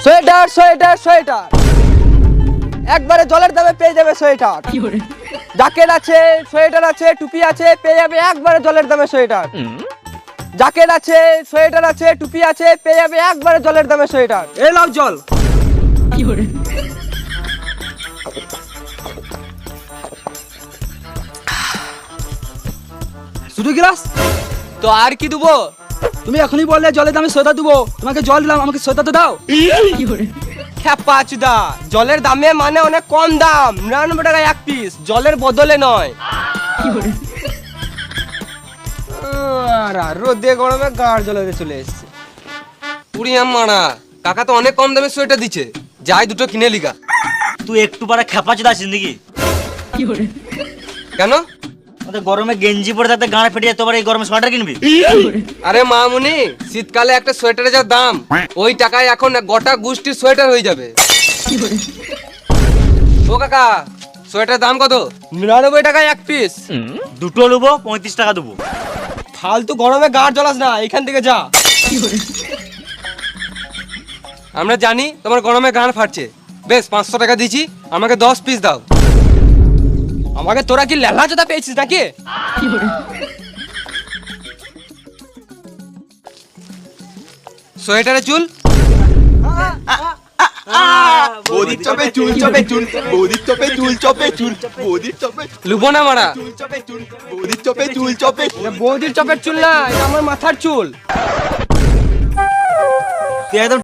Sweater sweater sweater, একবারে জলের দামে পেয়ে যাবে সোয়েটার। জ্যাকেট আছে, সোয়েটার আছে, টুপি আছে, পেয়ে যাবে একবারে জলের দামে সোয়েটার। জ্যাকেট আছে, সোয়েটার আছে, টুপি আছে, পেয়ে যাবে একবারে জলের দামে সোয়েটার। এই নাও জল। শুধু গ্লাস? তো আর কি দেবো? তুমি এখনই বললে জলের দামে সোয়েটার দেবো, তোমাকে জল দিলাম, আমাকে সোয়েটার তো দাও। খ্যাপাচুদা, জলের দামে মানে অনেক কম দাম, 99 টাকা এক পিস, জলের বদলে নয়। রোদে গরমে গাড় জ্বলে চলে এসছে। পুরিয়াম মারা, কাকা তো অনেক কম দামে সোয়েটার দিচ্ছে, যাই দুটো কিনে লিগা। তুই একটু পারা খেপাচোদা আছিস নাকি? কেন? আমাদের গরমে গেঞ্জি পরে থাকতে গাঁড় ফেটে যেতে পারে, এই গরমে সোয়েটার কিনবি? আরে মামুনি, শীতকালে একটা সোয়েটারের যা দাম, ওই টাকায় এখন গোটা গোষ্ঠীর সোয়েটার হয়ে যাবে। ও কাকা, সোয়েটার দাম কত? 99 টাকা এক পিস। দুটো নেবো, 35 টাকা দেবো। ফালতু গরমে গাড় জ্বলাস না, এখান থেকে যা। আমরা জানি তোমার গরমে গান ফাটছে, বেশ 500 টাকা দিচ্ছি, আমাকে 10 পিস দাও। আমাকে তোরা কি লেলা চোদা পেয়েছিস নাকি? সোয়েটারে চুল? বৌদির চপে চুল চপে চুল, বৌদির চপে চুল চপে চুল, বৌদির চপে লুবো না মারা। চুল চপে চুল, বৌদির চপে চুল চপে। এটা বৌদির চপের চুল না, এটা আমার মাথার চুল। তুই একদম